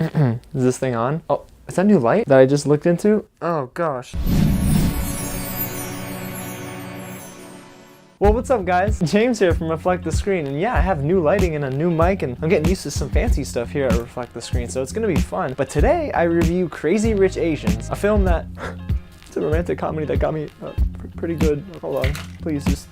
Is this thing on? Oh, is that new light that I just looked into? Oh gosh. Well, what's up guys? James here from Reflect the Screen, and yeah, I have new lighting and a new mic, and I'm getting used to some fancy stuff here at Reflect the Screen, so it's gonna be fun. But today, I review Crazy Rich Asians, a film that, it's a romantic comedy that got me pretty good. Hold on, please just.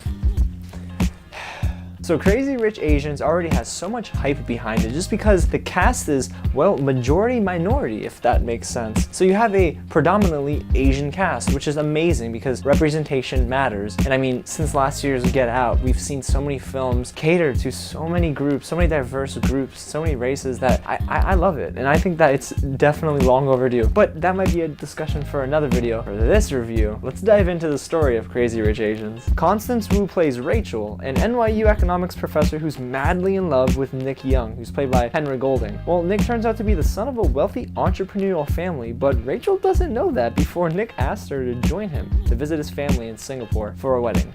So Crazy Rich Asians already has so much hype behind it just because the cast is, well, majority minority, if that makes sense. So you have a predominantly Asian cast, which is amazing because representation matters. And I mean, since last year's Get Out, we've seen so many films cater to so many groups, so many diverse groups, so many races that I love it. And I think that it's definitely long overdue. But that might be a discussion for another video. For this review, let's dive into the story of Crazy Rich Asians. Constance Wu plays Rachel, an NYU economics professor who's madly in love with Nick Young, who's played by Henry Golding. Well, Nick turns out to be the son of a wealthy entrepreneurial family, but Rachel doesn't know that before Nick asks her to join him to visit his family in Singapore for a wedding.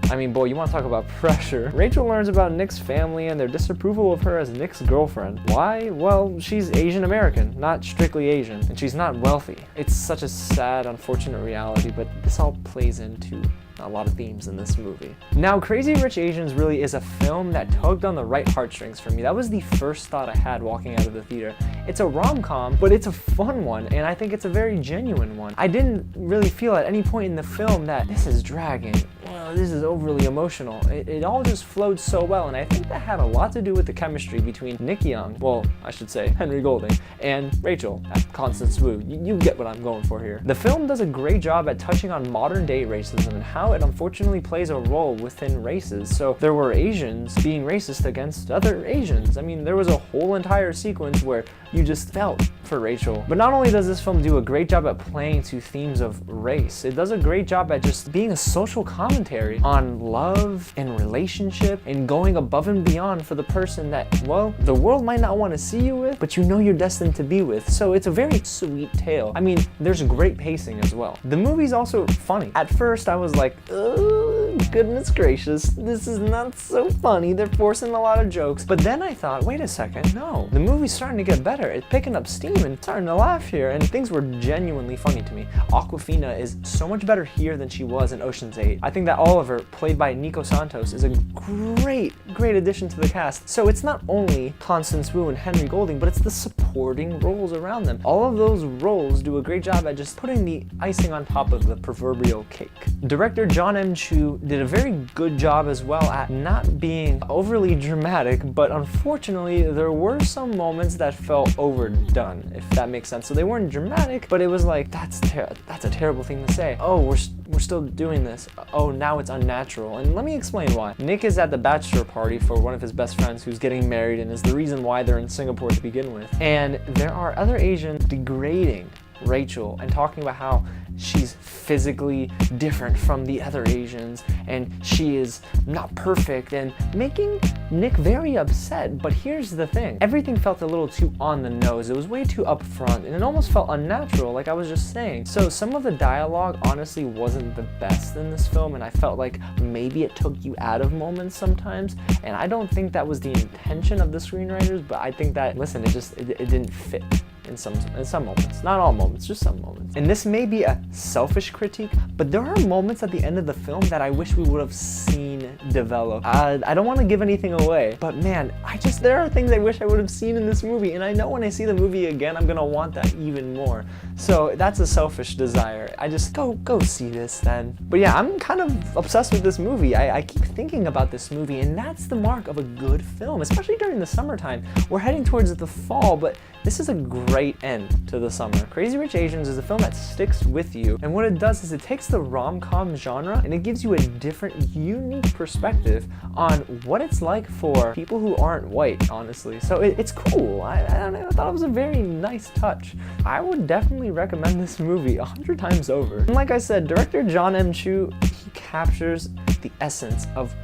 I mean, boy, you want to talk about pressure. Rachel learns about Nick's family and their disapproval of her as Nick's girlfriend. Why? Well, she's Asian American, not strictly Asian, and she's not wealthy. It's such a sad, unfortunate reality, but this all plays into a lot of themes in this movie. Now, Crazy Rich Asians really is a film that tugged on the right heartstrings for me. That was the first thought I had walking out of the theater. It's a rom-com, but it's a fun one, and I think it's a very genuine one. I didn't really feel at any point in the film that this is dragging, well, this is overly emotional. It all just flowed so well, and I think that had a lot to do with the chemistry between Nick Young, well, I should say Henry Golding, and Rachel, Constance Wu. You get what I'm going for here. The film does a great job at touching on modern day racism and how it unfortunately plays a role within races. So there were Asians being racist against other Asians. I mean, there was a whole entire sequence where you just felt for Rachel. But not only does this film do a great job at playing to themes of race, it does a great job at just being a social commentary on love and relationship and going above and beyond for the person that, well, the world might not want to see you with, but you know you're destined to be with. So it's a very sweet tale. I mean, there's great pacing as well. The movie's also funny. At first, I was like, oh, goodness gracious, this is not so funny. They're forcing a lot of jokes. But then I thought, wait a second, no. The movie's starting to get better. It's picking up steam and starting to laugh here, and things were genuinely funny to me. Awkwafina is so much better here than she was in Ocean's 8. I think that Oliver, played by Nico Santos, is a great addition to the cast. So it's not only Constance Wu and Henry Golding, but it's the supporting roles around them. All of those roles do a great job at just putting the icing on top of the proverbial cake. Director Jon M did a very good job as well at not being overly dramatic, but unfortunately there were some moments that felt overdone, if that makes sense. So they weren't dramatic, but it was like, that's a terrible thing to say. Oh, we're still doing this. Oh, now it's unnatural. And let me explain why. Nick is at the bachelor party for one of his best friends who's getting married and is the reason why they're in Singapore to begin with. And there are other Asians degrading Rachel and talking about how she's physically different from the other Asians and she is not perfect and making Nick very upset. But here's the thing, everything felt a little too on the nose. It was way too upfront and it almost felt unnatural, like I was just saying. So some of the dialogue honestly wasn't the best in this film, and I felt like maybe it took you out of moments sometimes, and I don't think that was the intention of the screenwriters, but I think that, listen, it didn't fit in some moments. Not all moments, just some moments. And this may be a selfish critique, but there are moments at the end of the film that I wish we would have seen develop. I don't want to give anything away, but man, there are things I wish I would have seen in this movie, and I know when I see the movie again, I'm gonna want that even more. So that's a selfish desire. I just go see this then. But yeah, I'm kind of obsessed with this movie. I keep thinking about this movie, and that's the mark of a good film, especially during the summertime. We're heading towards the fall, but this is a great end to the summer. Crazy Rich Asians is a film that sticks with you, and what it does is it takes the rom-com genre and it gives you a different, unique perspective on what it's like for people who aren't white, honestly. So it's cool. I don't know, I thought it was a very nice touch. I would definitely recommend this movie 100 times over. And like I said, director Jon M, he captures the essence of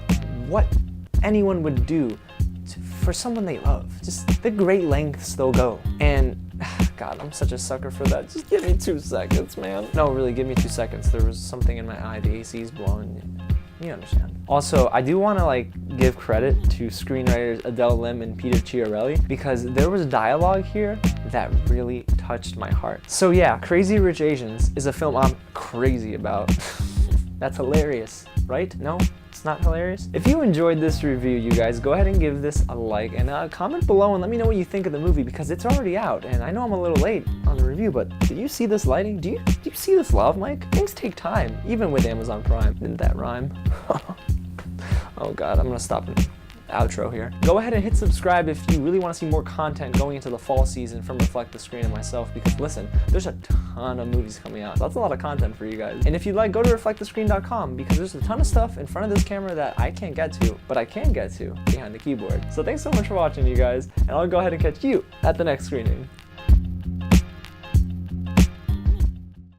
what anyone would do for someone they love. Just the great lengths they'll go. And God, I'm such a sucker for that. Just give me 2 seconds, man. No, really, give me 2 seconds. There was something in my eye. The AC's blowing. You understand. Also, I do want to give credit to screenwriters Adele Lim and Peter Chiarelli, because there was dialogue here that really touched my heart. So yeah, Crazy Rich Asians is a film I'm crazy about. That's hilarious, right? No? It's not hilarious? If you enjoyed this review, you guys, go ahead and give this a like and comment below and let me know what you think of the movie, because it's already out and I know I'm a little late on the review, but do you see this lighting? Do you see this lav mic? Things take time, even with Amazon Prime. Didn't that rhyme? Oh god, I'm gonna stop and outro here. Go ahead and hit subscribe if you really want to see more content going into the fall season from Reflect the Screen and myself, because listen, there's a ton of movies coming out. So that's a lot of content for you guys. And if you'd like, go to reflectthescreen.com, because there's a ton of stuff in front of this camera that I can't get to, but I can get to behind the keyboard. So thanks so much for watching, you guys, and I'll go ahead and catch you at the next screening.